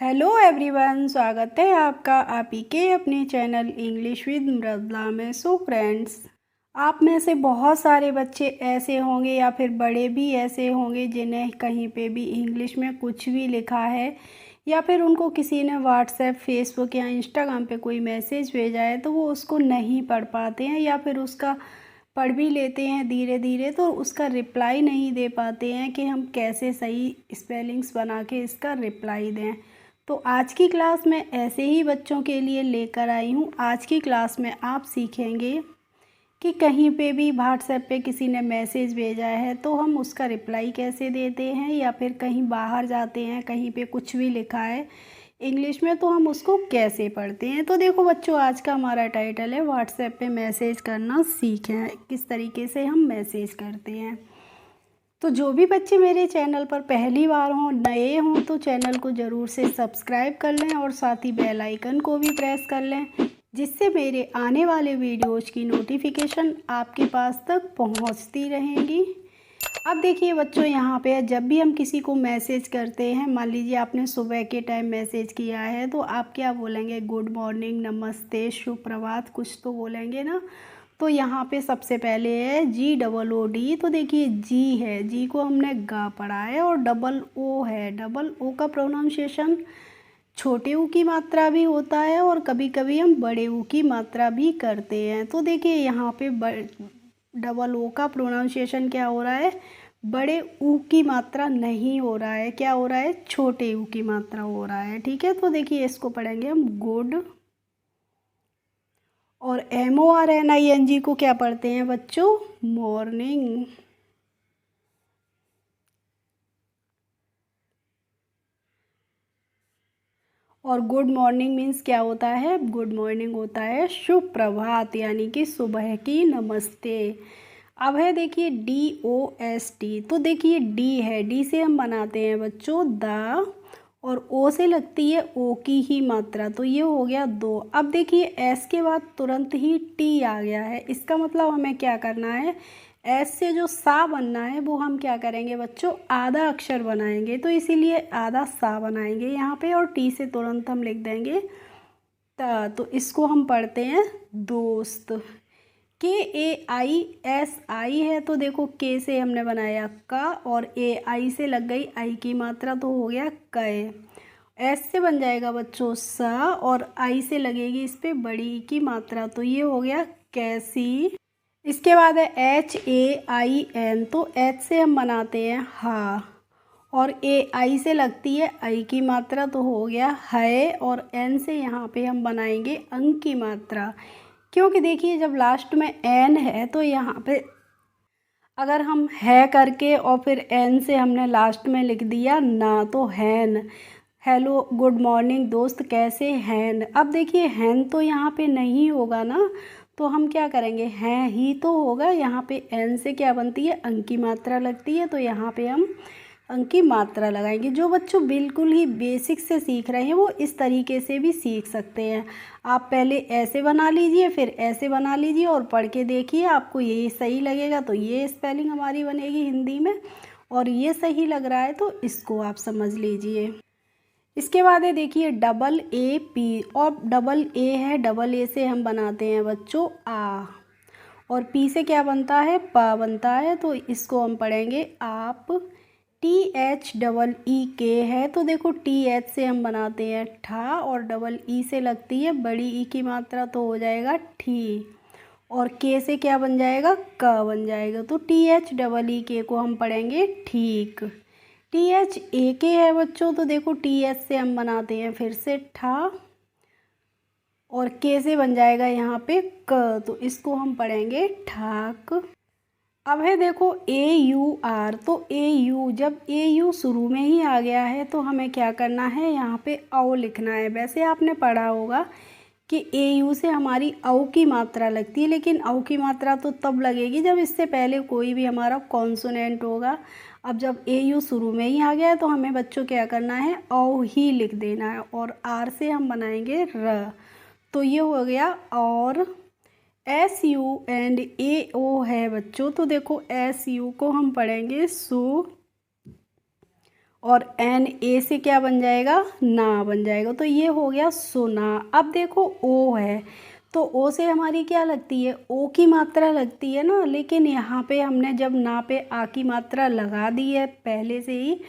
Hello everyone, स्वागत है आपका आप ही के अपने चैनल इंग्लिश विद मृदुला में। सो फ्रेंड्स, आप में से बहुत सारे बच्चे ऐसे होंगे या फिर बड़े भी ऐसे होंगे जिन्हें कहीं पे भी इंग्लिश में कुछ भी लिखा है या फिर उनको किसी ने व्हाट्सएप, फेसबुक या इंस्टाग्राम पे कोई मैसेज भेजा है तो वो उसको नहीं पढ़ पाते हैं या फिर उसका पढ़ भी लेते हैं धीरे धीरे तो उसका रिप्लाई नहीं दे पाते हैं कि हम कैसे सही स्पेलिंग्स बना के इसका रिप्लाई दें। तो आज की क्लास में ऐसे ही बच्चों के लिए लेकर आई हूँ। आज की क्लास में आप सीखेंगे कि कहीं पे भी व्हाट्सएप पे किसी ने मैसेज भेजा है तो हम उसका रिप्लाई कैसे देते हैं, या फिर कहीं बाहर जाते हैं कहीं पे कुछ भी लिखा है इंग्लिश में तो हम उसको कैसे पढ़ते हैं। तो देखो बच्चों, आज का हमारा टाइटल है व्हाट्सएप पे मैसेज करना सीखें, किस तरीके से हम मैसेज करते हैं। तो जो भी बच्चे मेरे चैनल पर पहली बार हों, नए हों, तो चैनल को ज़रूर से सब्सक्राइब कर लें और साथ ही बेल आइकन को भी प्रेस कर लें, जिससे मेरे आने वाले वीडियोज़ की नोटिफिकेशन आपके पास तक पहुंचती रहेंगी। अब देखिए बच्चों, यहाँ पे जब भी हम किसी को मैसेज करते हैं, मान लीजिए आपने सुबह के टाइम मैसेज किया है तो आप क्या बोलेंगे? गुड मॉर्निंग, नमस्ते, शुभ प्रभात, कुछ तो बोलेंगे ना। तो यहाँ पे सबसे पहले है GOOD। तो देखिए जी है, जी को हमने गा पढ़ा है, और डबल ओ है। डबल ओ का प्रोनाउंसिएशन छोटे ऊ की मात्रा भी होता है और कभी कभी हम बड़े ऊ की मात्रा भी करते हैं। तो देखिए यहाँ पे डबल ओ का प्रोनाउंसिएशन क्या हो रहा है? बड़े ऊ की मात्रा नहीं हो रहा है, क्या हो रहा है? छोटे ऊ की मात्रा हो रहा है। ठीक है, तो देखिए इसको पढ़ेंगे हम गुड। और MORNING को क्या पढ़ते हैं बच्चों? मॉर्निंग। और गुड मॉर्निंग मीन्स क्या होता है? गुड मॉर्निंग होता है शुभ प्रभात, यानी कि सुबह की नमस्ते। अब है देखिए DOST। तो देखिए डी है, डी से हम बनाते हैं बच्चों द, और ओ से लगती है ओ की ही मात्रा, तो ये हो गया दो। अब देखिए एस के बाद तुरंत ही टी आ गया है, इसका मतलब हमें क्या करना है? एस से जो सा बनना है वो हम क्या करेंगे बच्चों? आधा अक्षर बनाएंगे, तो इसीलिए आधा सा बनाएंगे यहाँ पे, और टी से तुरंत हम लिख देंगे त। तो इसको हम पढ़ते हैं दोस्त। KAISI है, तो देखो के से हमने बनाया का, और AI से लग गई आई की मात्रा तो हो गया कय। एस से बन जाएगा बच्चों सा, और आई से लगेगी इस पे बड़ी ई की मात्रा, तो ये हो गया कैसी। इसके बाद है HAIN। तो एच से हम बनाते हैं हा, और AI से लगती है आई की मात्रा, तो हो गया है, और एन से यहाँ पे हम बनाएंगे अंक की मात्रा, क्योंकि देखिए जब लास्ट में एन है तो यहाँ पे अगर हम है करके और फिर एन से हमने लास्ट में लिख दिया ना, तो हैन। हेलो गुड मॉर्निंग दोस्त, कैसे हैं? अब देखिए हैन तो यहाँ पे नहीं होगा ना, तो हम क्या करेंगे? हैं ही तो होगा। यहाँ पे एन से क्या बनती है? अंक की मात्रा लगती है, तो यहाँ पे हम अंक की मात्रा लगाएंगे। जो बच्चों बिल्कुल ही बेसिक से सीख रहे हैं वो इस तरीके से भी सीख सकते हैं। आप पहले ऐसे बना लीजिए, फिर ऐसे बना लीजिए और पढ़ के देखिए, आपको ये सही लगेगा तो ये स्पेलिंग हमारी बनेगी हिंदी में, और ये सही लग रहा है तो इसको आप समझ लीजिए। इसके बाद है देखिए AA P, और डबल ए है, डबल ए से हम बनाते हैं बच्चों आ, और पी से क्या बनता है? पा बनता है, तो इसको हम पढ़ेंगे आप। THEEK है, तो देखो TH से हम बनाते हैं ठा, और डबल ई से लगती है बड़ी ई की मात्रा, तो हो जाएगा ठी, और के से क्या बन जाएगा? क बन जाएगा, तो THEEK को हम पढ़ेंगे ठीक। THAK है बच्चों, तो देखो TH से हम बनाते हैं फिर से ठा, और के से बन जाएगा यहाँ पे क, तो इसको हम पढ़ेंगे ठाक। अब है देखो AUR। तो AU, जब AU शुरू में ही आ गया है तो हमें क्या करना है? यहाँ पे औ लिखना है। वैसे आपने पढ़ा होगा कि AU से हमारी औ की मात्रा लगती है, लेकिन औ की मात्रा तो तब लगेगी जब इससे पहले कोई भी हमारा कॉन्सोनेंट होगा। अब जब AU शुरू में ही आ गया है तो हमें बच्चों क्या करना है? औ ही लिख देना है, और आर से हम बनाएंगे र, तो ये हो गया और। SUNAO है बच्चों, तो देखो SU को हम पढ़ेंगे सु, और एन ए से क्या बन जाएगा, ना बन जाएगा। तो ये हो गया सुना। अब देखो ओ है, तो ओ से हमारी क्या लगती है, ओ की मात्रा लगती है ना, लेकिन यहाँ पे हमने जब ना पे आ की मात्रा लगा दी है पहले से ही,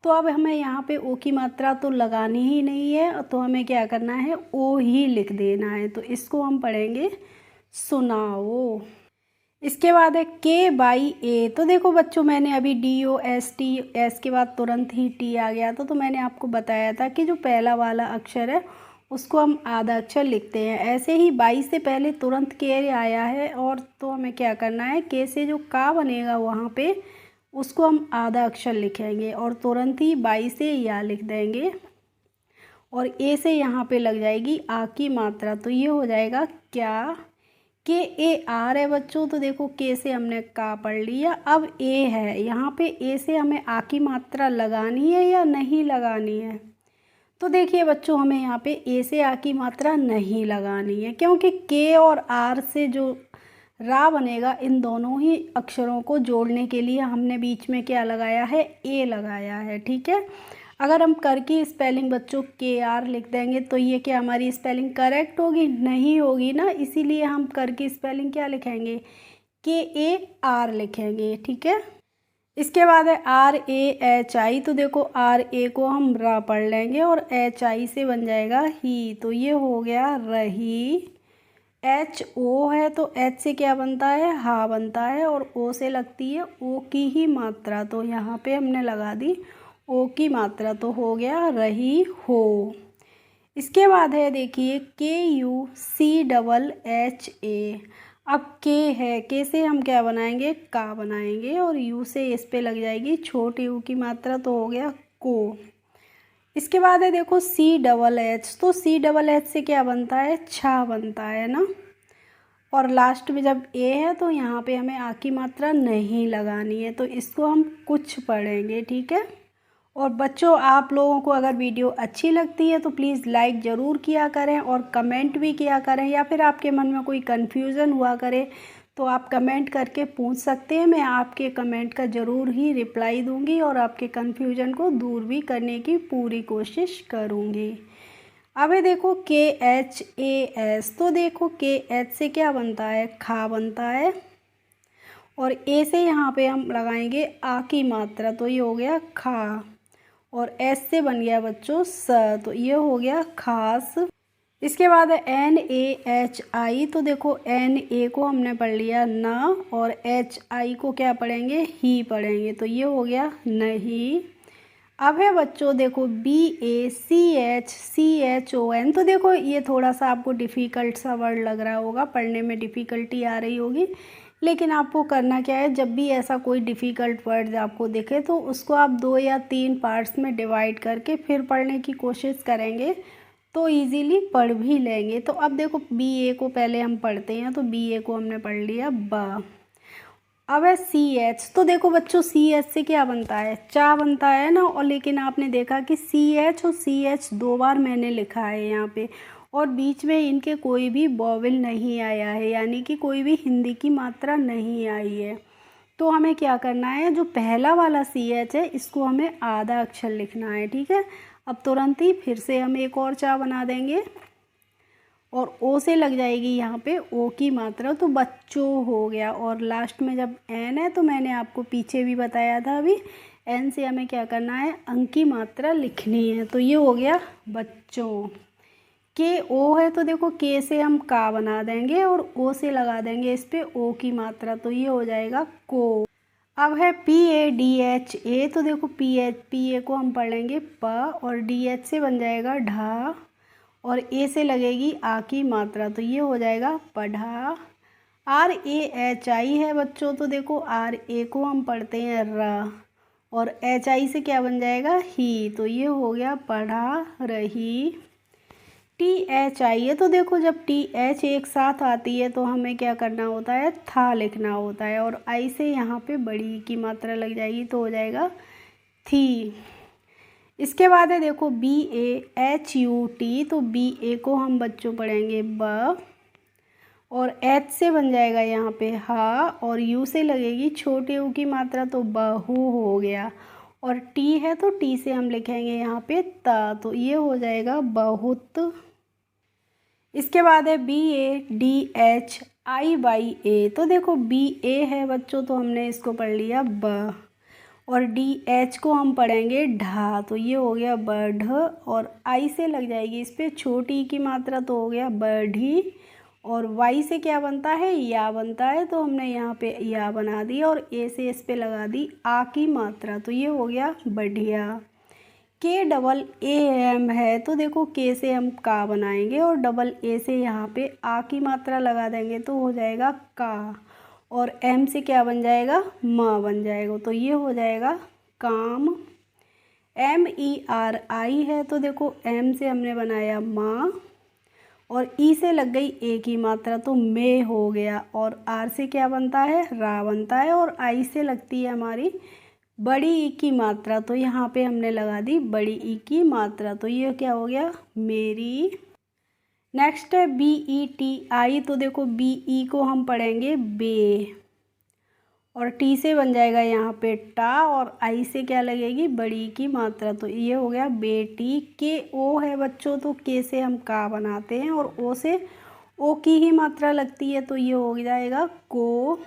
तो अब हमें यहाँ पे ओ की मात्रा तो लगानी ही नहीं है, तो हमें क्या करना है, ओ ही लिख देना है। तो इसको हम पढ़ेंगे सुनाओ। इसके बाद है के बाई ए। तो देखो बच्चों, मैंने अभी D O S T, S के बाद तुरंत ही टी आ गया था, तो मैंने आपको बताया था कि जो पहला वाला अक्षर है उसको हम आधा अक्षर लिखते हैं। ऐसे ही बाई से पहले तुरंत के आया है, और तो हमें क्या करना है, के से जो का बनेगा वहाँ पे उसको हम आधा अक्षर लिखेंगे, और तुरंत ही बाई से या लिख देंगे, और ए से यहाँ पे लग जाएगी आ की मात्रा। तो ये हो जाएगा क्या, के ए आर है बच्चों। तो देखो के से हमने का पढ़ लिया, अब ए है, यहाँ पे ए से हमें आ की मात्रा लगानी है या नहीं लगानी है। तो देखिए बच्चों, हमें यहाँ पे ए से आ की मात्रा नहीं लगानी है, क्योंकि के और आर से जो रा बनेगा, इन दोनों ही अक्षरों को जोड़ने के लिए हमने बीच में क्या लगाया है, ए लगाया है। ठीक है, अगर हम कर की स्पेलिंग बच्चों के आर लिख देंगे तो ये क्या हमारी स्पेलिंग करेक्ट होगी, नहीं होगी ना, इसीलिए हम कर की स्पेलिंग क्या लिखेंगे, के ए आर लिखेंगे। ठीक है, इसके बाद है आर ए एच आई। तो देखो आर ए को हम रा पढ़ लेंगे, और एच आई से बन जाएगा ही। तो ये हो गया रही। एच ओ है, तो एच से क्या बनता है, हा बनता है, और ओ से लगती है ओ की ही मात्रा, तो यहाँ पे हमने लगा दी ओ की मात्रा, तो हो गया रही हो। इसके बाद है देखिए K U C double H A. अब के है, के से हम क्या बनाएंगे, का बनाएंगे, और यू से इस पे लग जाएगी छोटे यू की मात्रा, तो हो गया को। इसके बाद है देखो सी डबल एच। तो सी डबल एच से क्या बनता है, छा बनता है ना, और लास्ट में जब ए है तो यहाँ पे हमें आ की मात्रा नहीं लगानी है, तो इसको हम कुछ पढ़ेंगे। ठीक है, और बच्चों आप लोगों को अगर वीडियो अच्छी लगती है तो प्लीज़ लाइक ज़रूर किया करें, और कमेंट भी किया करें, या फिर आपके मन में कोई कन्फ्यूज़न हुआ करे तो आप कमेंट करके पूछ सकते हैं। मैं आपके कमेंट का ज़रूर ही रिप्लाई दूंगी, और आपके कन्फ्यूज़न को दूर भी करने की पूरी कोशिश करूंगी। अब है देखो के एच ए एस। तो देखो के एच से क्या बनता है, खा बनता है, और ए से यहाँ पे हम लगाएंगे आ की मात्रा, तो ये हो गया खा, और एस से बन गया बच्चों स, तो ये हो गया खास। इसके बाद है एन ए एच आई। तो देखो एन ए को हमने पढ़ लिया ना, और एच आई को क्या पढ़ेंगे, ही पढ़ेंगे, तो ये हो गया नहीं। अब है बच्चों देखो बी ए सी एच ओ एन। तो देखो ये थोड़ा सा आपको डिफ़िकल्ट सा वर्ड लग रहा होगा, पढ़ने में डिफ़िकल्टी आ रही होगी, लेकिन आपको करना क्या है, जब भी ऐसा कोई डिफ़िकल्ट वर्ड आपको दिखे तो उसको आप 2 या 3 पार्ट्स में डिवाइड करके फिर पढ़ने की कोशिश करेंगे, तो इजीली पढ़ भी लेंगे। तो अब देखो बी ए को पहले हम पढ़ते हैं, तो बी ए को हमने पढ़ लिया ब। अब है सी एच। तो देखो बच्चों सी एच से क्या बनता है, चा बनता है ना, और लेकिन आपने देखा कि सी एच और सी एच 2 बार मैंने लिखा है यहाँ पे, और बीच में इनके कोई भी वॉवेल नहीं आया है, यानी कि कोई भी हिंदी की मात्रा नहीं आई है। तो हमें क्या करना है, जो पहला वाला सी एच है इसको हमें आधा अक्षर लिखना है। ठीक है, अब तुरंत ही फिर से हम एक और चा बना देंगे, और ओ से लग जाएगी यहाँ पे ओ की मात्रा, तो बच्चों हो गया। और लास्ट में जब एन है, तो मैंने आपको पीछे भी बताया था अभी, एन से हमें क्या करना है, अंक की मात्रा लिखनी है, तो ये हो गया बच्चों। के ओ है, तो देखो के से हम का बना देंगे, और ओ से लगा देंगे इस पे ओ की मात्रा, तो ये हो जाएगा को। अब है P A D H A. तो देखो पी ए को हम पढ़ लेंगे प, और डी एच से बन जाएगा ढा, और ए से लगेगी आ की मात्रा, तो ये हो जाएगा पढ़ा। आर ए एच आई है बच्चों। तो देखो आर ए को हम पढ़ते हैं र, और एच आई से क्या बन जाएगा ही, तो ये हो गया पढ़ा रही। टी एच आई है। तो देखो जब टी एच एक साथ आती है तो हमें क्या करना होता है, था लिखना होता है, और आई से यहाँ पे बड़ी की मात्रा लग जाएगी, तो हो जाएगा थी। इसके बाद है देखो B A H U T. तो बी ए को हम बच्चों पढ़ेंगे ब, और एच से बन जाएगा यहाँ पे हा, और यू से लगेगी छोटे यू की मात्रा, तो बहु हो गया। और टी है तो टी से हम लिखेंगे यहाँ पे ता, तो ये हो जाएगा बहुत। इसके बाद है BADHIYA, तो देखो BA है बच्चों, तो हमने इसको पढ़ लिया ब, और DH को हम पढ़ेंगे ढा, तो ये हो गया बढ़, और आई से लग जाएगी इस पर छोटी की मात्रा, तो हो गया बढ़ी, और वाई से क्या बनता है, या बनता है, तो हमने यहाँ पे या बना दी, और ए से इस पे लगा दी आ की मात्रा, तो ये हो गया बढ़िया। KAAM है, तो देखो के से हम का बनाएंगे और डबल ए से यहाँ पे आ की मात्रा लगा देंगे, तो हो जाएगा का, और एम से क्या बन जाएगा, माँ बन जाएगा, तो ये हो जाएगा काम। MERI है, तो देखो एम से हमने बनाया माँ, और ई से लग गई ए की मात्रा, तो मे हो गया, और आर से क्या बनता है, रा बनता है, और आई से लगती है हमारी बड़ी ई की मात्रा, तो यहाँ पे हमने लगा दी बड़ी ई की मात्रा, तो ये क्या हो गया, मेरी। नेक्स्ट है BETI, तो देखो BE को हम पढ़ेंगे बे, और टी से बन जाएगा यहाँ पे टा, और आई से क्या लगेगी, बड़ी की मात्रा, तो ये हो गया बेटी। KO है बच्चों, तो के से हम का बनाते हैं, और ओ से ओ की ही मात्रा लगती है, तो ये हो जाएगा को।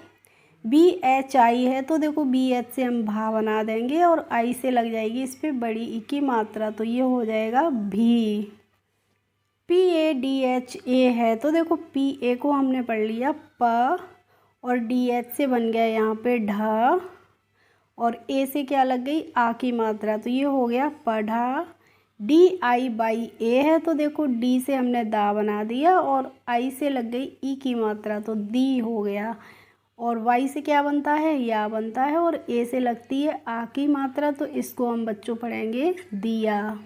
BHI है, तो देखो BH से हम भा बना देंगे, और आई से लग जाएगी इस पर बड़ी ई की मात्रा, तो ये हो जाएगा भी। PADHA है, तो देखो PA को हमने पढ़ लिया प, और DH से बन गया यहाँ पे ढ, और ए से क्या लग गई, आ की मात्रा, तो ये हो गया पढ़ा। DIA है, तो देखो डी से हमने दा बना दिया, और आई से लग गई ई की मात्रा, तो दी हो गया, और वाई से क्या बनता है, या बनता है, और ए से लगती है आ की मात्रा, तो इसको हम बच्चों पढ़ेंगे दिया।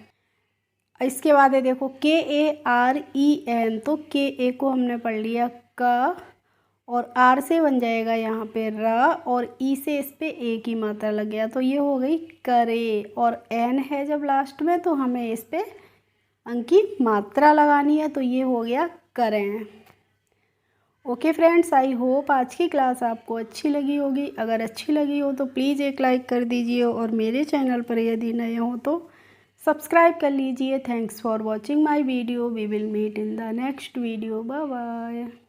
इसके बाद है देखो KAREN, तो KA को हमने पढ़ लिया क, और आर से बन जाएगा यहाँ पे र, और ई से इस पे ए की मात्रा लग गया, तो ये हो गई करे, और एन है जब लास्ट में, तो हमें इस पे अंक की मात्रा लगानी है, तो ये हो गया करें। ओके फ्रेंड्स, आई होप आज की क्लास आपको अच्छी लगी होगी। अगर अच्छी लगी हो तो प्लीज़ एक लाइक कर दीजिए, और मेरे चैनल पर यदि नए हो तो सब्सक्राइब कर लीजिए। Thanks for watching my video. We will meet in the next video. Bye bye.